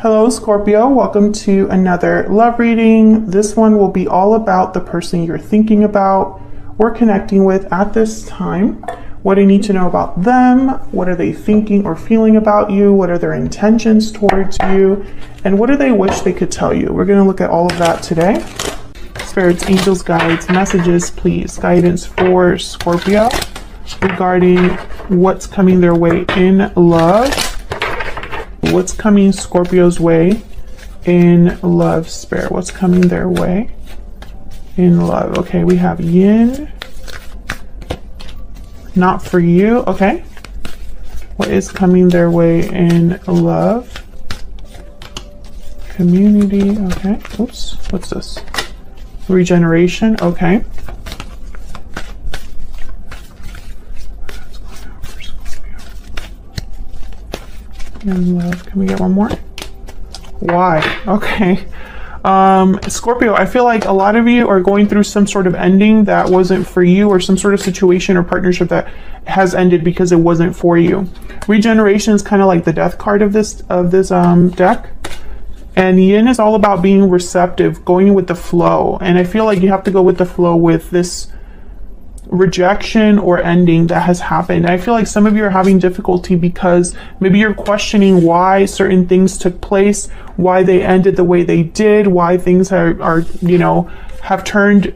Hello, Scorpio. Welcome to another love reading. This one will be all about the person you're thinking about or connecting with at this time. What do you need to know about them? What are they thinking or feeling about you? What are their intentions towards you? And what do they wish they could tell you? We're going to look at all of that today. Spirits, angels, guides, messages, please. Guidance for Scorpio regarding what's coming their way in love. What's coming Scorpio's way in love, Spirit? What's coming their way in love? Okay, we have yin. Not for you. Okay. What is coming their way in love? Community. Okay. Oops. What's this? Regeneration. Okay. In love. Can we get one more? Why? Okay. Scorpio, I feel like a lot of you are going through some sort of ending that wasn't for you, or some sort of situation or partnership that has ended because it wasn't for you. Regeneration is kind of like the death card of this deck. And yin is all about being receptive, going with the flow. And I feel like you have to go with the flow with this rejection or ending that has happened. I feel like some of you are having difficulty because maybe you're questioning why certain things took place, why they ended the way they did, why things are you know, have turned,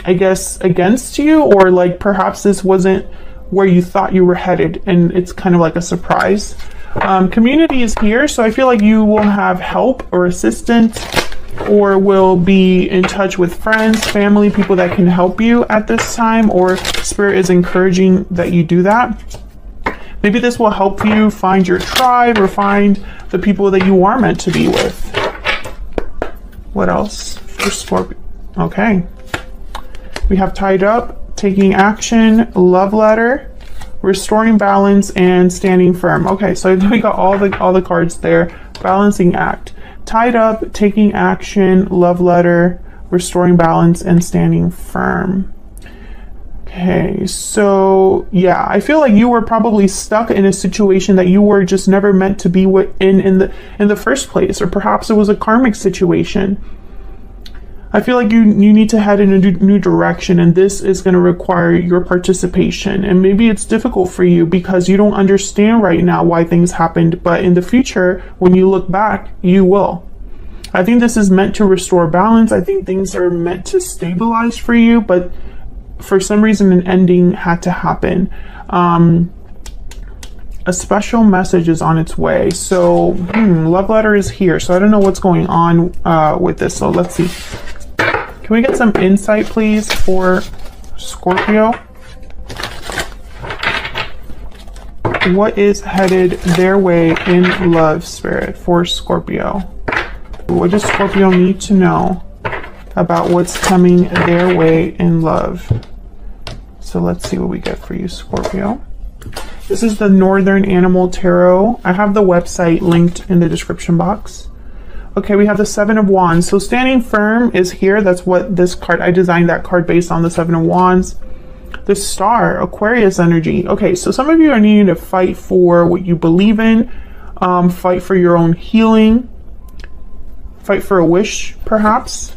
I guess, against you, or like perhaps this wasn't where you thought you were headed and it's kind of like a surprise. Community is here, so I feel like you will have help or assistance, or will be in touch with friends, family, people that can help you at this time, or Spirit is encouraging that you do that. Maybe this will help you find your tribe or find the people that you are meant to be with. What else for Scorpio? Okay. We have tied up, taking action, love letter, restoring balance, and standing firm. Okay, so we got all the cards there. Balancing act. Tied up, taking action, love letter, restoring balance, and standing firm. Okay, so yeah, I feel like you were probably stuck in a situation that you were just never meant to be in the first place, or perhaps it was a karmic situation. I feel like you need to head in a new direction, and this is going to require your participation. And maybe it's difficult for you because you don't understand right now why things happened, but in the future, when you look back, you will. I think this is meant to restore balance. I think things are meant to stabilize for you, but for some reason, an ending had to happen. A special message is on its way. So, love letter is here. So I don't know what's going on with this. So let's see. Can we get some insight, please, for Scorpio? What is headed their way in love, Spirit, for Scorpio? What does Scorpio need to know about what's coming their way in love? So let's see what we get for you, Scorpio. This is the Northern Animal Tarot. I have the website linked in the description box. Okay, we have the Seven of Wands. So standing firm is here. That's what this card, I designed that card based on the Seven of Wands. The Star, Aquarius energy. Okay, so some of you are needing to fight for what you believe in, fight for your own healing, fight for a wish, perhaps.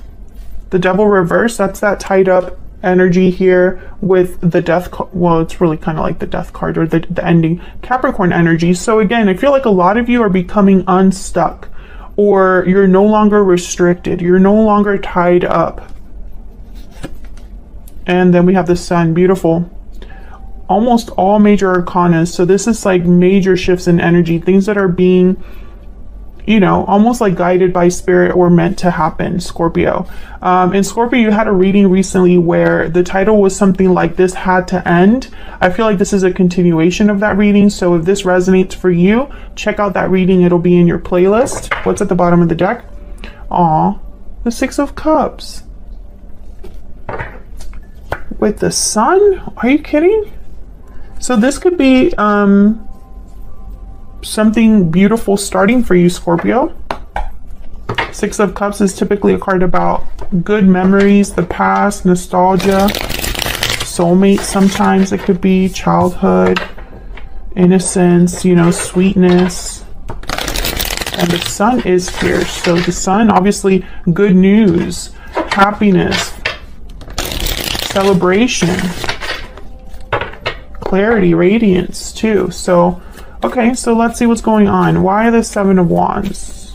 The Devil reverse, that's that tied up energy here with the death. Well, it's really kind of like the death card, or the ending. Capricorn energy. So again, I feel like a lot of you are becoming unstuck, or you're no longer restricted. You're no longer tied up. And then we have the Sun, beautiful. Almost all major arcana. So this is like major shifts in energy, things that are being, you know, almost like guided by Spirit or meant to happen, Scorpio. In Scorpio, you had a reading recently where the title was something like "This Had to End." I feel like this is a continuation of that reading. So if this resonates for you, check out that reading. It'll be in your playlist. What's at the bottom of the deck? Aw, the Six of Cups. With the Sun? Are you kidding? So this could be something beautiful starting for you, Scorpio. Six of Cups is typically a card about good memories, the past, nostalgia, soulmate. Sometimes it could be childhood, innocence, you know, sweetness. And the sun is here. So the sun, obviously, good news, happiness, celebration, clarity, radiance too. So, okay, so let's see what's going on. Why the Seven of Wands?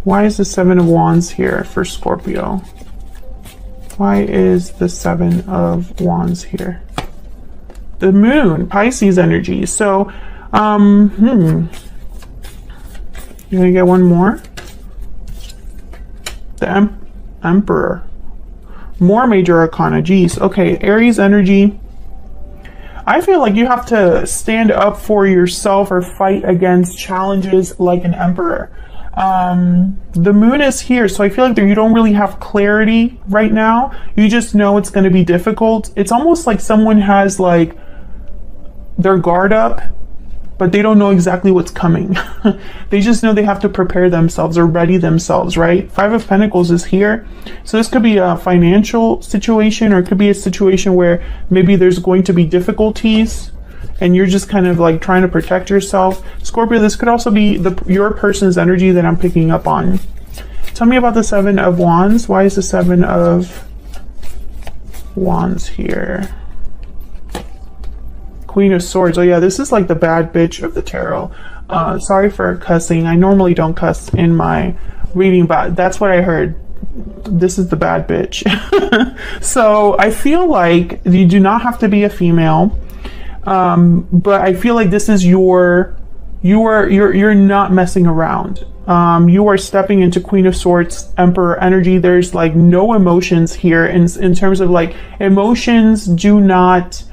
Why is the Seven of Wands here for Scorpio? Why is the Seven of Wands here? The moon, Pisces energy. So, you're gonna get one more. The Emperor. More major arcana. Geez. Okay, Aries energy. I feel like you have to stand up for yourself or fight against challenges like an emperor. The moon is here, so I feel like you don't really have clarity right now. You just know it's going to be difficult. It's almost like someone has like their guard up, but they don't know exactly what's coming. They just know they have to prepare themselves or ready themselves, right? Five of Pentacles is here. So this could be a financial situation, or it could be a situation where maybe there's going to be difficulties and you're just kind of like trying to protect yourself. Scorpio, this could also be your person's energy that I'm picking up on. Tell me about the Seven of Wands. Why is the Seven of Wands here? Queen of Swords. Oh yeah, this is like the bad bitch of the tarot. Sorry for cussing. I normally don't cuss in my reading, but that's what I heard. This is the bad bitch. So I feel like you do not have to be a female, but I feel like this is you're not messing around. You are stepping into Queen of Swords, Emperor energy. There's like no emotions here in terms of like emotions do not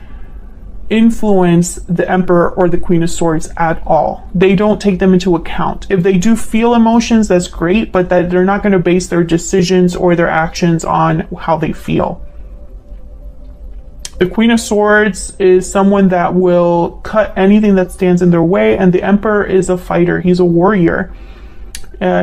influence the Emperor or the Queen of Swords at all. They don't take them into account. If they do feel emotions, that's great, but that they're not going to base their decisions or their actions on how they feel. The Queen of Swords is someone that will cut anything that stands in their way, and the Emperor is a fighter. He's a warrior.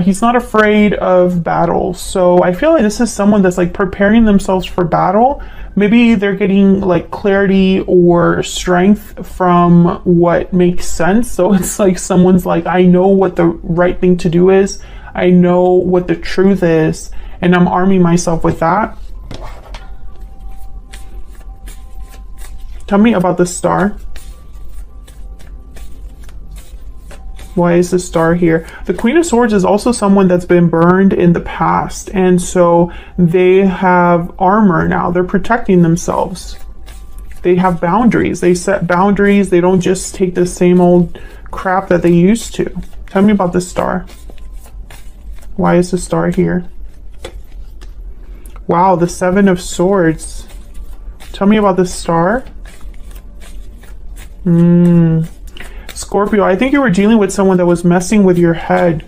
He's not afraid of battle. So I feel like this is someone that's like preparing themselves for battle. Maybe they're getting like clarity or strength from what makes sense. So it's like someone's like, I know what the right thing to do is. I know what the truth is, and I'm arming myself with that. Tell me about the Star. Why is the Star here? The Queen of Swords is also someone that's been burned in the past, and so they have armor now. They're protecting themselves. They have boundaries. They set boundaries. They don't just take the same old crap that they used to. Tell me about the Star. Why is the Star here? Wow, the Seven of Swords. Tell me about the Star. Scorpio, I think you were dealing with someone that was messing with your head.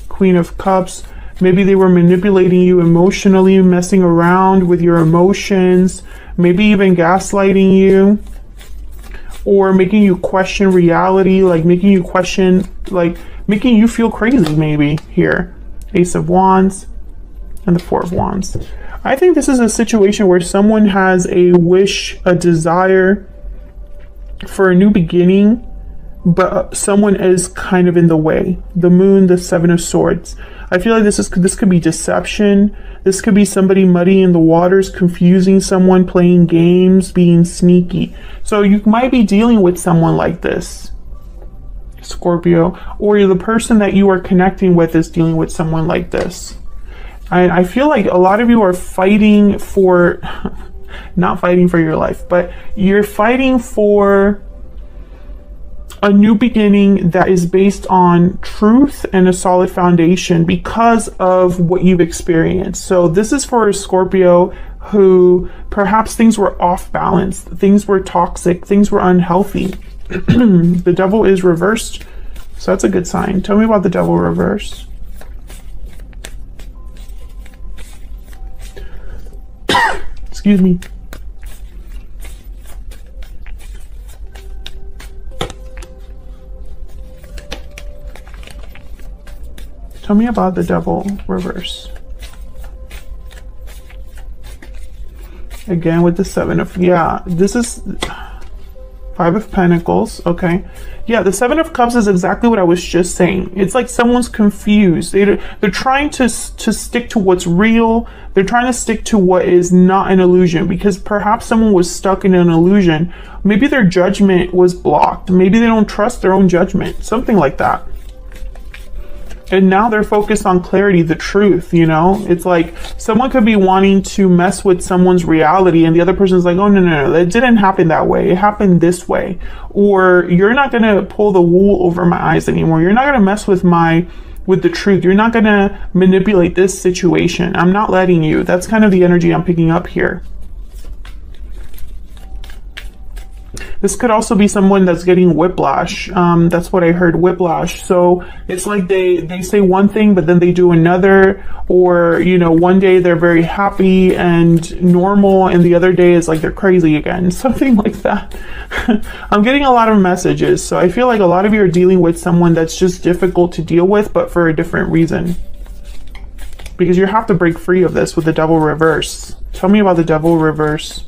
Queen of Cups. Maybe they were manipulating you emotionally, messing around with your emotions, maybe even gaslighting you, or making you question reality, like making you question, like making you feel crazy maybe here. Ace of Wands and the Four of Wands. I think this is a situation where someone has a wish, a desire for a new beginning, but someone is kind of in the way. The Moon, the Seven of Swords. I feel like this could be deception. This could be somebody muddying the waters, confusing someone, playing games, being sneaky. So you might be dealing with someone like this, Scorpio, or the person that you are connecting with is dealing with someone like this. I feel like a lot of you are fighting for, not fighting for your life, but you're fighting for a new beginning that is based on truth and a solid foundation because of what you've experienced. So this is for a Scorpio who perhaps things were off balance, things were toxic, things were unhealthy. The Devil is reversed, so that's a good sign. Tell me about the Devil reverse. Excuse me. Tell me about the Devil reverse. Again with the Seven of, yeah, this is Five of Pentacles. Okay. Yeah, the Seven of Cups is exactly what I was just saying. It's like someone's confused. They're trying to stick to what's real. They're trying to stick to what is not an illusion, because perhaps someone was stuck in an illusion. Maybe their judgment was blocked. Maybe they don't trust their own judgment. Something like that. And now they're focused on clarity, the truth, you know? It's like someone could be wanting to mess with someone's reality and the other person's like, oh, no, that didn't happen that way. It happened this way. Or you're not going to pull the wool over my eyes anymore. You're not going to mess with the truth. You're not going to manipulate this situation. I'm not letting you. That's kind of the energy I'm picking up here. This could also be someone that's getting whiplash. That's what I heard, whiplash. So it's like they say one thing, but then they do another. Or, you know, one day they're very happy and normal, and the other day is like they're crazy again. Something like that. I'm getting a lot of messages. So I feel like a lot of you are dealing with someone that's just difficult to deal with, but for a different reason. Because you have to break free of this with the Devil reverse. Tell me about the Devil reverse.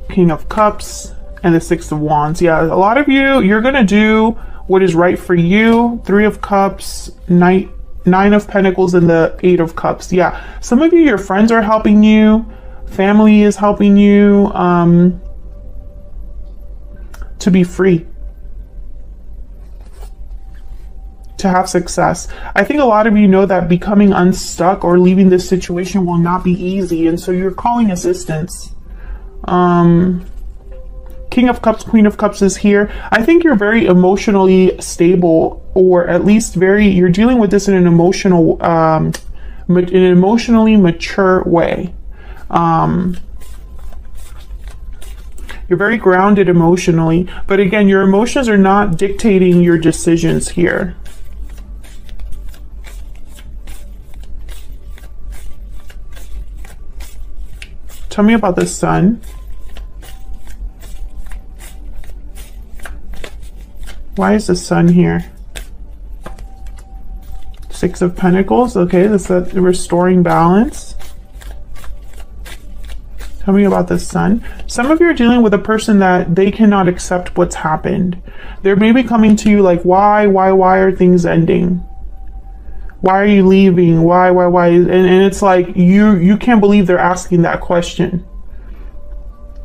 King of Cups and the Six of Wands. Yeah, a lot of you're gonna do what is right for you. Three of Cups, Nine of Pentacles, and the Eight of Cups. Yeah, some of you, your friends are helping you, family is helping you to be free, to have success. I think a lot of you know that becoming unstuck or leaving this situation will not be easy, and so you're calling assistance. King of Cups, Queen of Cups is here. I think you're very emotionally stable, or at least you're dealing with this in an emotionally mature way. You're very grounded emotionally, but again, your emotions are not dictating your decisions here. Tell me about the Sun. Why is the Sun here? Six of Pentacles. Okay, that's the restoring balance. Tell me about the Sun. Some of you are dealing with a person that they cannot accept what's happened. They're maybe coming to you like, why are things ending? Why are you leaving? Why? And it's like, you can't believe they're asking that question.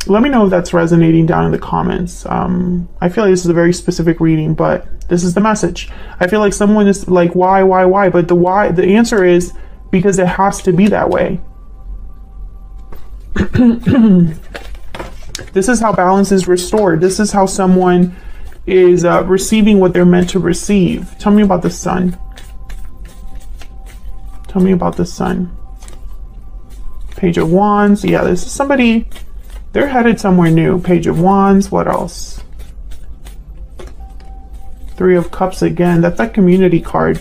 Let me know if that's resonating down in the comments. I feel like this is a very specific reading, but this is the message. I feel like someone is like, why? But the answer is because it has to be that way. This is how balance is restored. This is how someone is receiving what they're meant to receive. Tell me about the Sun. Tell me about the Sun. Page of Wands. Yeah, this is somebody, they're headed somewhere new. Page of Wands. What else? Three of Cups again. That's that community card.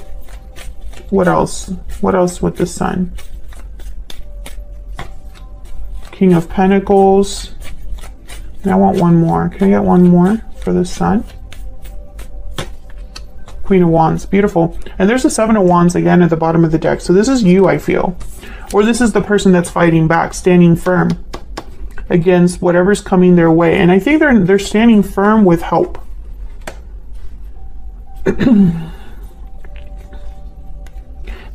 What else? What else with the Sun? King of Pentacles. And I want one more. Can I get one more for the Sun? Queen of Wands. Beautiful. And there's the Seven of Wands again at the bottom of the deck. So this is you, I feel. Or this is the person that's fighting back, standing firm against whatever's coming their way. And I think they're standing firm with help.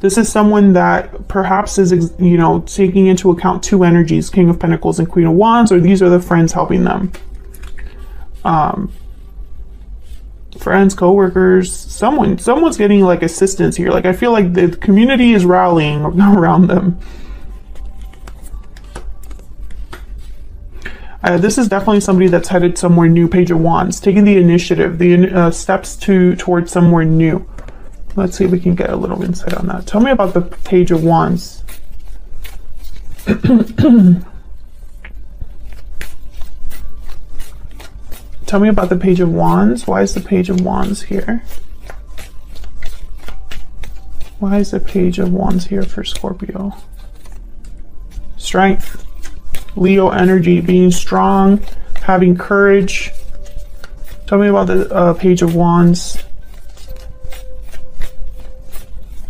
This is someone that perhaps is, you know, taking into account two energies, King of Pentacles and Queen of Wands, or these are the friends helping them. Friends, co-workers, someone's getting like assistance here. Like I feel like the community is rallying around them. This is definitely somebody that's headed somewhere new. Page of Wands, taking the initiative, the steps towards somewhere new. Let's see if we can get a little insight on that. Tell me about the Page of Wands. Tell me about the Page of Wands. Why is the Page of Wands here? Why is the Page of Wands here for Scorpio? Strength. Leo energy, being strong, having courage. Tell me about the Page of Wands.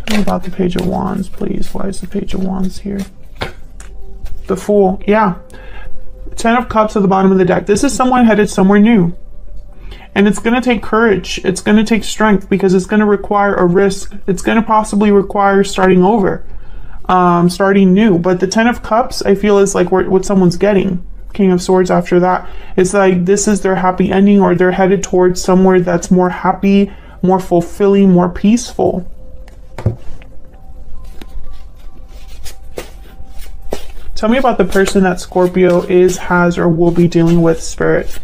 Tell me about the Page of Wands, please. Why is the Page of Wands here? The Fool. Yeah. Ten of Cups at the bottom of the deck. This is someone headed somewhere new. And it's going to take courage. It's going to take strength because it's going to require a risk. It's going to possibly require starting over, starting new. But the Ten of Cups, I feel, is like what someone's getting. King of Swords after that. It's like this is their happy ending, or they're headed towards somewhere that's more happy, more fulfilling, more peaceful. Tell me about the person that Scorpio is, has, or will be dealing with, Spirit.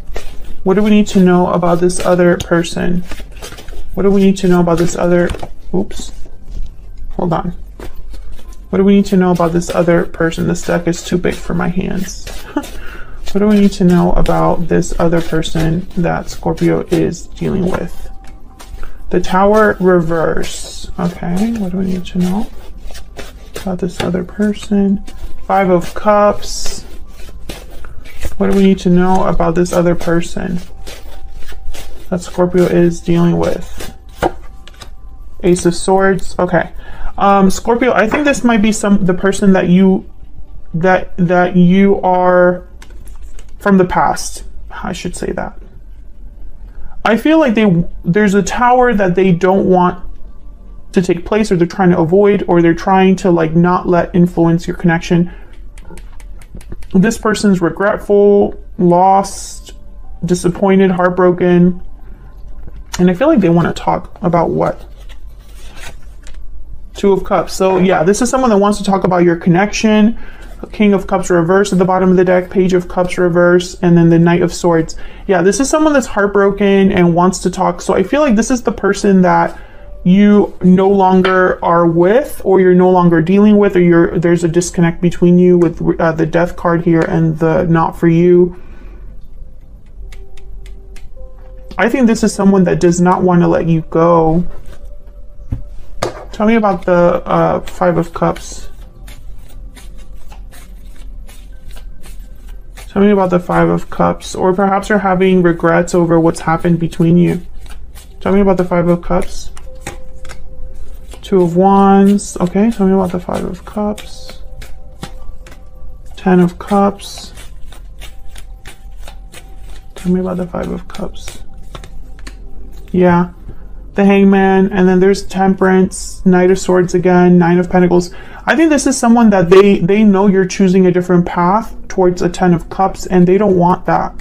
What do we need to know about this other person? What do we need to know about this other... Oops. Hold on. What do we need to know about this other person? This deck is too big for my hands. What do we need to know about this other person that Scorpio is dealing with? The Tower reverse. Okay, what do we need to know about this other person? Five of Cups. What do we need to know about this other person that Scorpio is dealing with? Ace of Swords. Okay. Scorpio, I think this might be the person that you are from the past. I should say that. I feel like there's a tower that they don't want to take place, or they're trying to avoid, or they're trying to like not let influence your connection. This person's regretful, lost, disappointed, heartbroken, and I feel like they want to talk about what? Two of Cups. So yeah, this is someone that wants to talk about your connection. King of Cups reverse at the bottom of the deck, Page of Cups reverse, and then the Knight of Swords. Yeah, this is someone that's heartbroken and wants to talk. So I feel like this is the person that you no longer are with, or you're no longer dealing with, or there's a disconnect between you with the Death card here and the Not For You. I think this is someone that does not want to let you go. Tell me about the Five of Cups. Tell me about the Five of Cups, or perhaps you're having regrets over what's happened between you. Tell me about the Five of Cups. Two of Wands. Okay, tell me about the Five of Cups. Ten of Cups. Tell me about the Five of Cups. Yeah, the Hangman, and then there's Temperance, Knight of Swords again, Nine of Pentacles. I think this is someone that they know you're choosing a different path towards a Ten of Cups, and they don't want that.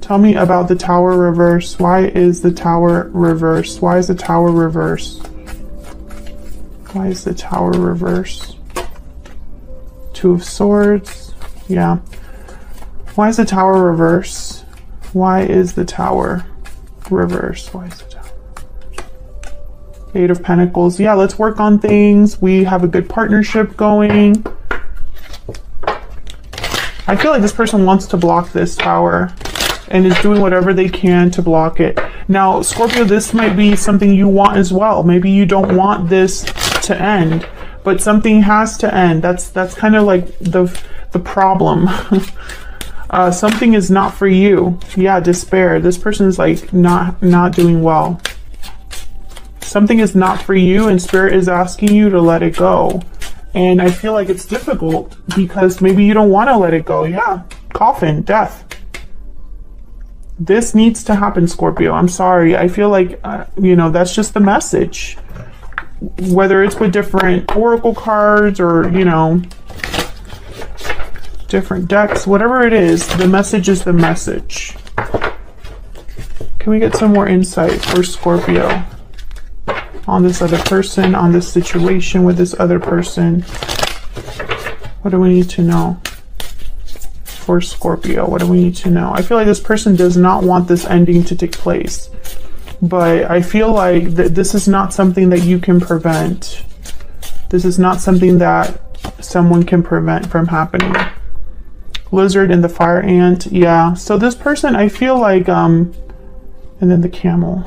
Tell me about the Tower reverse. Why is the Tower reverse? Why is the Tower reverse? Why is the Tower reverse? Two of Swords. Yeah. Why is the Tower reverse? Why is the Tower reverse? Why is the Tower? Eight of Pentacles. Yeah, let's work on things. We have a good partnership going. I feel like this person wants to block this Tower and is doing whatever they can to block it. Now, Scorpio, this might be something you want as well. Maybe you don't want this to end, but something has to end. That's kind of like the problem. Something is not for you. Yeah, despair. This person is like not doing well. Something is not for you, and Spirit is asking you to let it go. And I feel like it's difficult because maybe you don't want to let it go. Yeah, coffin, death. This needs to happen, Scorpio. I'm sorry. I feel like, you know, that's just the message. Whether it's with different oracle cards or, you know, different decks, whatever it is, the message is the message. Can we get some more insight for Scorpio on this other person, on this situation with this other person? What do we need to know for Scorpio? What do we need to know? I feel like this person does not want this ending to take place, but I feel like this is not something that you can prevent. This is not something that someone can prevent from happening. Lizard and the fire ant. Yeah, so this person, I feel like and then the camel.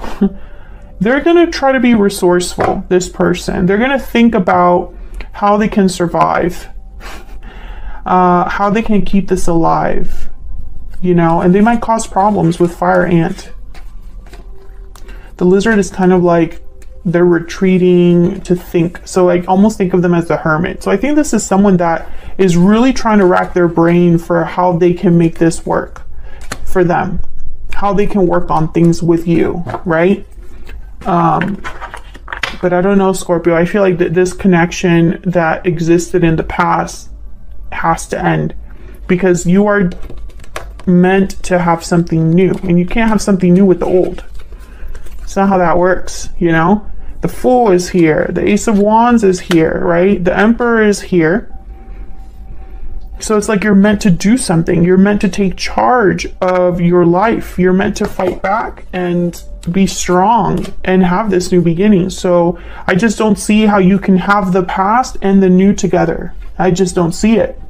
They're gonna try to be resourceful, this person. They're gonna think about how they can survive, how they can keep this alive, you know, and they might cause problems with fire ant. The lizard is kind of like they're retreating to think. So like almost think of them as the hermit. So I think this is someone that is really trying to rack their brain for how they can make this work for them, how they can work on things with you, right? But I don't know, Scorpio. I feel like that this connection that existed in the past has to end, because you are meant to have something new, and you can't have something new with the old. It's not how that works, you know? The Fool is here. The Ace of Wands is here, right? The Emperor is here. So it's like you're meant to do something. You're meant to take charge of your life. You're meant to fight back and be strong and have this new beginning. So I just don't see how you can have the past and the new together. I just don't see it.